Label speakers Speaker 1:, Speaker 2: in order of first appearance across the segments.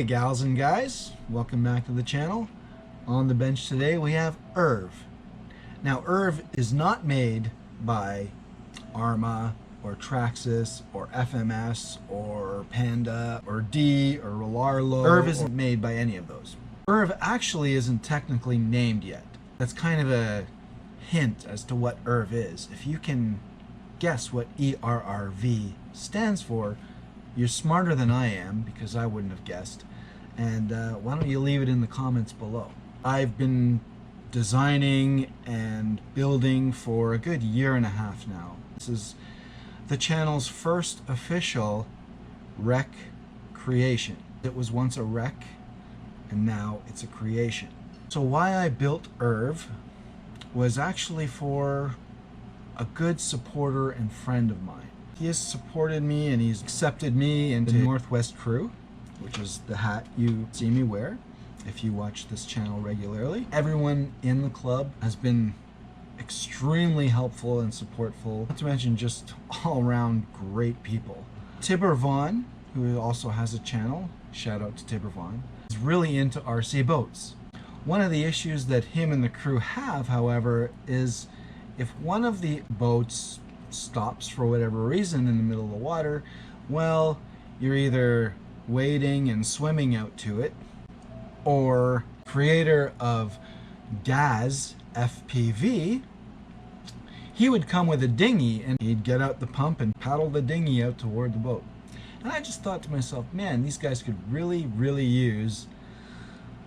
Speaker 1: Hey gals and guys, welcome back to the channel. On the bench today we have E.R.R.V. Now E.R.R.V is not made by Arma or Traxxas or FMS or Panda or D or Rolarlo. E.R.R.V isn't made by any of those. E.R.R.V actually isn't technically named yet. That's kind of a hint as to what E.R.R.V is. If you can guess what E.R.R.V stands for, you're smarter than I am, because I wouldn't have guessed. And why don't you leave it in the comments below. I've been designing and building for a good year and a half now. This is the channel's first official rec creation. It was once a rec, and now it's a creation. So why I built E.R.R.V was actually for a good supporter and friend of mine. He has supported me and he's accepted me into the Northwest crew, which is the hat you see me wear if you watch this channel regularly. Everyone in the club has been extremely helpful and supportful, not to mention just all around great people. TiborVon, who also has a channel, shout out to TiborVon, is really into RC boats. One of the issues that him and the crew have, however, is if one of the boats stops for whatever reason in the middle of the water, well, you're either wading and swimming out to it, or creator of GAZ FPV, he would come with a dinghy and he'd get out the pump and paddle the dinghy out toward the boat. And I just thought to myself, man, these guys could really use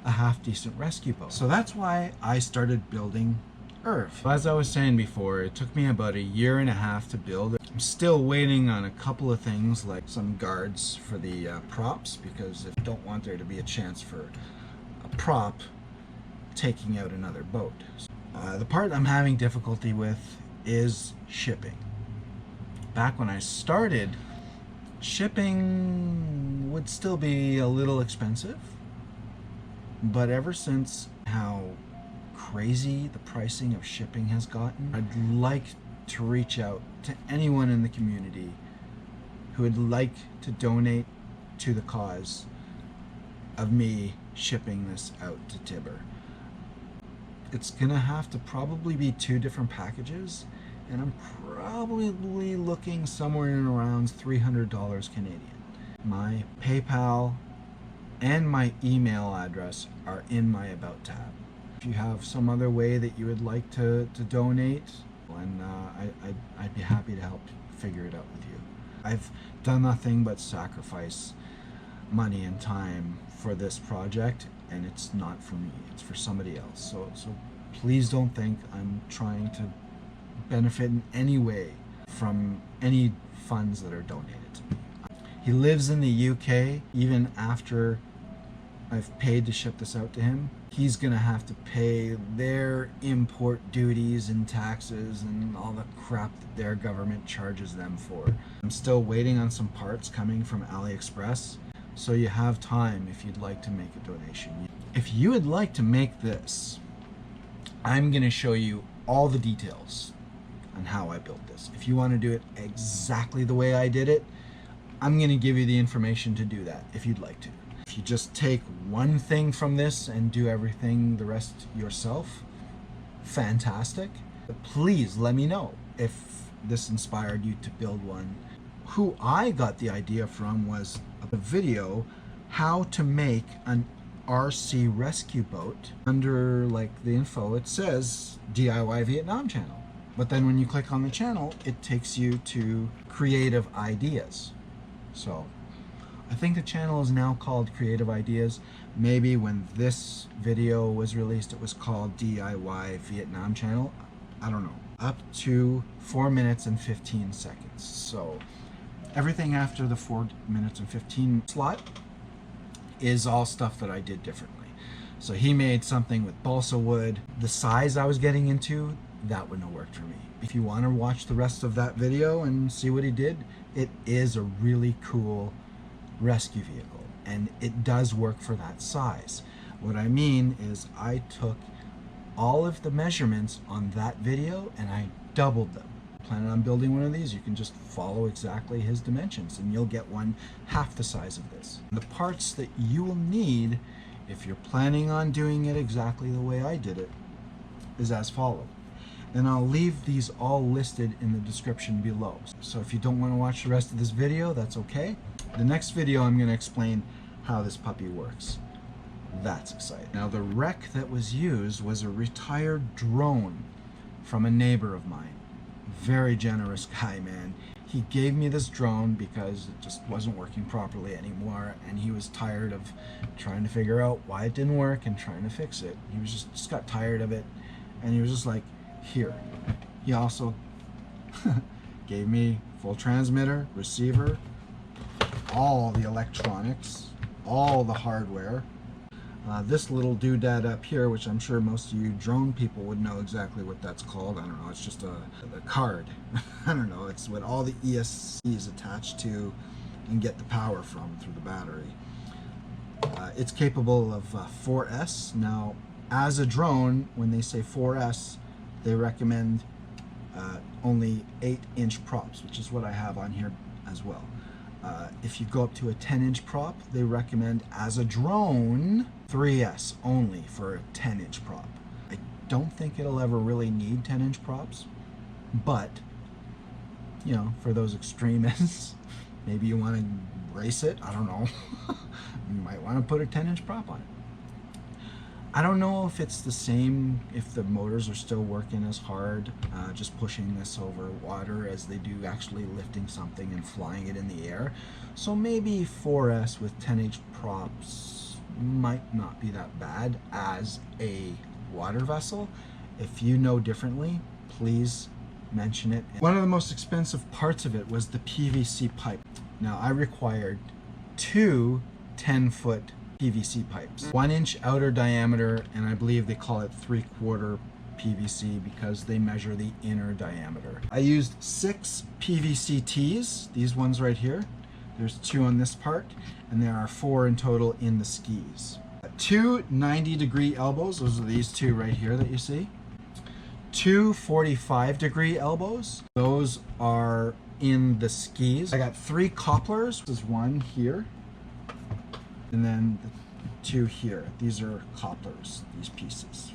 Speaker 1: a half-decent rescue boat. So that's why I started building E.R.R.V. As I was saying before, it took me about a year and a half to build. I'm still waiting on a couple of things, like some guards for the props, because if you don't want there to be a chance for a prop taking out another boat. The part I'm having difficulty with is shipping. Back when I started, shipping would still be a little expensive, but ever since how crazy the pricing of shipping has gotten, I'd like to reach out to anyone in the community who would like to donate to the cause of me shipping this out to Tibor. It's gonna have to probably be 2 different packages, and I'm probably looking somewhere in around $300 Canadian. My PayPal and my email address are in my About tab. If you have some other way that you would like to donate, and I'd be happy to help figure it out with you. I've done nothing but sacrifice money and time for this project, and it's not for me, it's for somebody else. So please don't think I'm trying to benefit in any way from any funds that are donated. He lives in the UK. Even after I've paid to ship this out to him, he's gonna have to pay their import duties and taxes and all the crap that their government charges them for. I'm still waiting on some parts coming from AliExpress, so you have time if you'd like to make a donation. If you would like to make this, I'm gonna show you all the details on how I built this. If you want to do it exactly the way I did it, I'm gonna give you the information to do that if you'd like to. If you just take one thing from this and do everything the rest yourself, fantastic. But please let me know if this inspired you to build one. Who I got the idea from was a video how to make an RC rescue boat. Under like the info it says DIY Vietnam channel, but then when you click on the channel it takes you to creative ideas. So I think the channel is now called Creative Ideas. Maybe when this video was released it was called DIY Vietnam channel. I don't know. Up to 4 minutes and 15 seconds. So everything after the 4 minutes and 15 slot is all stuff that I did differently. So he made something with balsa wood. The size I was getting into, that wouldn't have worked for me. If you want to watch the rest of that video and see what he did, it is a really cool rescue vehicle, and it does work for that size. What I mean is I took all of the measurements on that video and I doubled them. planning on building one of these, you can just follow exactly his dimensions and you'll get one half the size of this. The parts that you will need if you're planning on doing it exactly the way I did it is as follows. And I'll leave these all listed in the description below. So if you don't want to watch the rest of this video, that's okay. The next video I'm going to explain how this puppy works. That's exciting. Now the wreck that was used was a retired drone from a neighbor of mine. Very generous guy, man. He gave me this drone because it just wasn't working properly anymore, and he was tired of trying to figure out why it didn't work and trying to fix it. He was just got tired of it, and he was just like, here. He also gave me full transmitter, receiver, all the electronics, all the hardware. This little doodad up here, which I'm sure most of you drone people would know exactly what that's called. I don't know, it's just a card. I don't know, it's what all the ESC is attached to and get the power from through the battery. It's capable of 4S. Now, as a drone, when they say 4S, they recommend only 8-inch props, which is what I have on here as well. If you go up to a 10-inch prop, they recommend, as a drone, 3S only for a 10-inch prop. I don't think it'll ever really need 10-inch props, but, you know, for those extremists, maybe you want to race it, I don't know. You might want to put a 10-inch prop on it. I don't know if it's the same, if the motors are still working as hard, just pushing this over water as they do actually lifting something and flying it in the air. So maybe 4S with 10-inch props might not be that bad as a water vessel. If you know differently, please mention it. One of the most expensive parts of it was the PVC pipe. Now, I required 2 10-foot PVC pipes, 1-inch outer diameter, and I believe they call it 3/4 PVC because they measure the inner diameter. I used 6 PVC Tees, these ones right here. There's 2 on this part, and there are 4 in total in the skis. 2 90-degree elbows, those are these 2 right here that you see. 2 45-degree elbows, those are in the skis. I got 3 copplers, there's 1 here, and then the 2 here. These are copplers, these pieces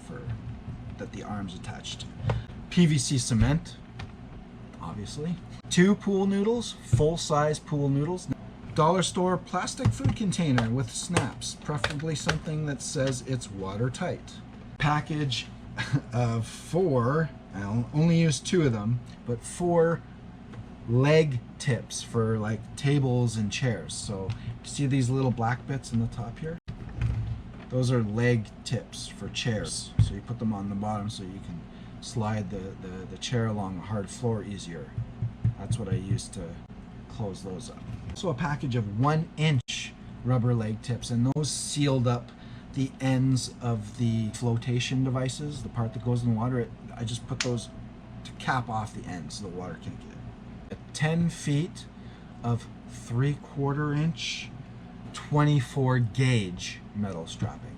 Speaker 1: that the arm's attached to. PVC cement, obviously. 2 pool noodles, full-size pool noodles. Dollar store plastic food container with snaps, preferably something that says it's watertight. Package of 4, I'll only use 2 of them, but 4 leg tips for like tables and chairs. So see these little black bits in the top here? Those are leg tips for chairs. So you put them on the bottom so you can slide the chair along a hard floor easier. That's what I use to close those up. So a package of 1-inch rubber leg tips, and those sealed up the ends of the flotation devices, the part that goes in the water. I just put those to cap off the ends so the water can't get in. 10 feet of 3/4 inch 24 gauge metal strapping,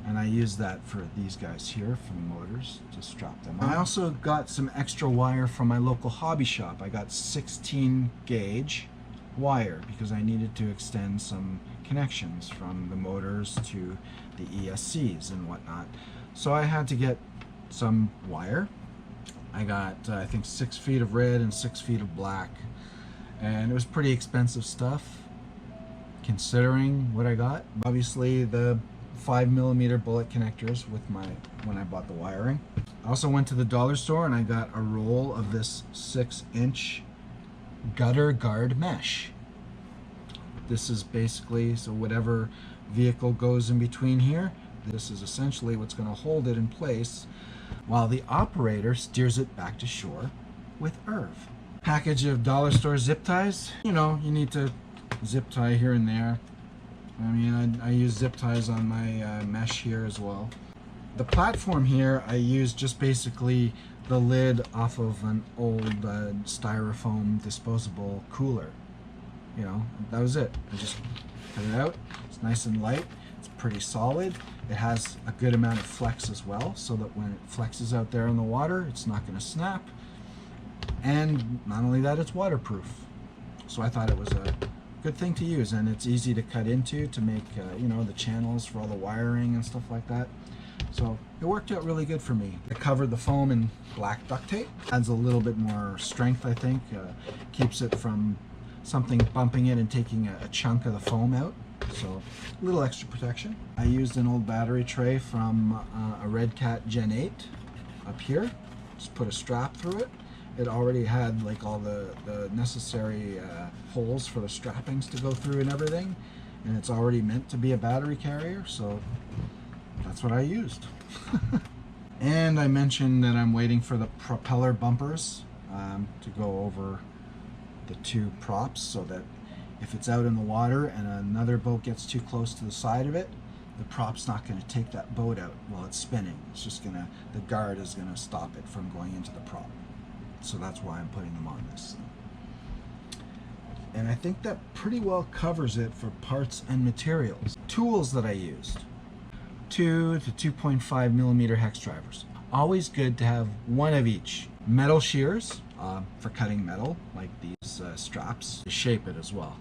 Speaker 1: and I use that for these guys here for the motors to strap them on. I also got some extra wire from my local hobby shop. I got 16 gauge wire because I needed to extend some connections from the motors to the ESCs and whatnot, so I had to get some wire. I got I think 6 feet of red and 6 feet of black, and it was pretty expensive stuff considering what I got. Obviously the 5mm bullet connectors with when I bought the wiring. I also went to the dollar store and I got a roll of this 6-inch gutter guard mesh. This is basically, so whatever vehicle goes in between here, this is essentially what's going to hold it in place while the operator steers it back to shore with E.R.R.V. Package of dollar store zip ties. You know, you need to zip tie here and there. I mean, I use zip ties on my mesh here as well. The platform here, I used just basically the lid off of an old styrofoam disposable cooler. You know, that was it. I just cut it out. It's nice and light. It's pretty solid. It has a good amount of flex as well, so that when it flexes out there in the water, it's not going to snap. And not only that, it's waterproof. So I thought it was a good thing to use, and it's easy to cut into to make you know, the channels for all the wiring and stuff like that. So it worked out really good for me. I covered the foam in black duct tape. Adds a little bit more strength, I think. Keeps it from something bumping it and taking a chunk of the foam out. So a little extra protection. I used an old battery tray from a Red Cat Gen 8 up here. Just put a strap through it. It already had like all the necessary holes for the strappings to go through and everything, and it's already meant to be a battery carrier, so that's what I used. And I mentioned that I'm waiting for the propeller bumpers to go over the two props, so that if it's out in the water and another boat gets too close to the side of it, the prop's not going to take that boat out while it's spinning. It's just gonna, the guard is going to stop it from going into the prop. So that's why I'm putting them on this. And I think that pretty well covers it for parts and materials. Tools that I used. 2 to 2.5 millimeter hex drivers. Always good to have one of each. Metal shears for cutting metal, like these straps, to shape it as well.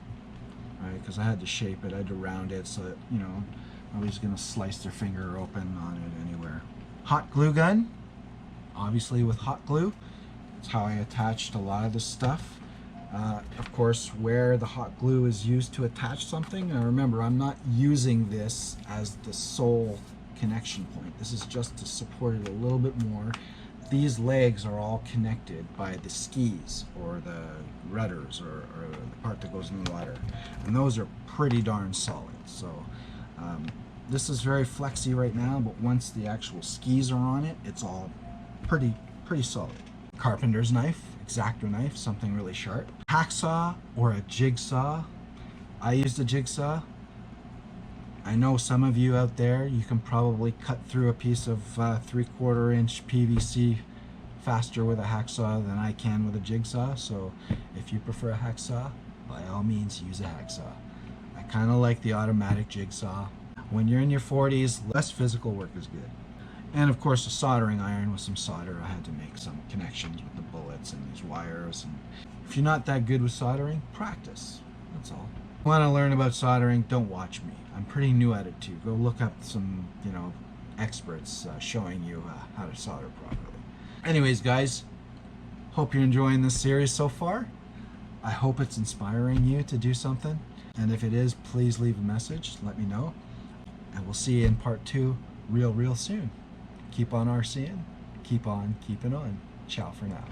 Speaker 1: Right, because I had to shape it, I had to round it so that, you know, nobody's gonna slice their finger open on it anywhere. Hot glue gun, obviously with hot glue. That's how I attached a lot of this stuff. Of course, where the hot glue is used to attach something, now remember, I'm not using this as the sole connection point. This is just to support it a little bit more. These legs are all connected by the skis or the rudders or the part that goes in the water. And those are pretty darn solid. So this is very flexy right now, but once the actual skis are on it, it's all pretty solid. Carpenter's knife, X-Acto knife, something really sharp. Hacksaw or a jigsaw. I used a jigsaw. I know some of you out there, you can probably cut through a piece of 3/4 inch PVC faster with a hacksaw than I can with a jigsaw. So if you prefer a hacksaw, by all means use a hacksaw. I kind of like the automatic jigsaw. When you're in your 40s, less physical work is good. And of course, a soldering iron with some solder. I had to make some connections with the bullets and these wires. And if you're not that good with soldering, practice. That's all. If you want to learn about soldering, don't watch me. I'm pretty new at it too. Go look up some, you know, experts showing you how to solder properly. Anyways, guys, hope you're enjoying this series so far. I hope it's inspiring you to do something. And if it is, please leave a message. Let me know. And we'll see you in part 2 real soon. Keep on RCing, keep on keeping on. Ciao for now.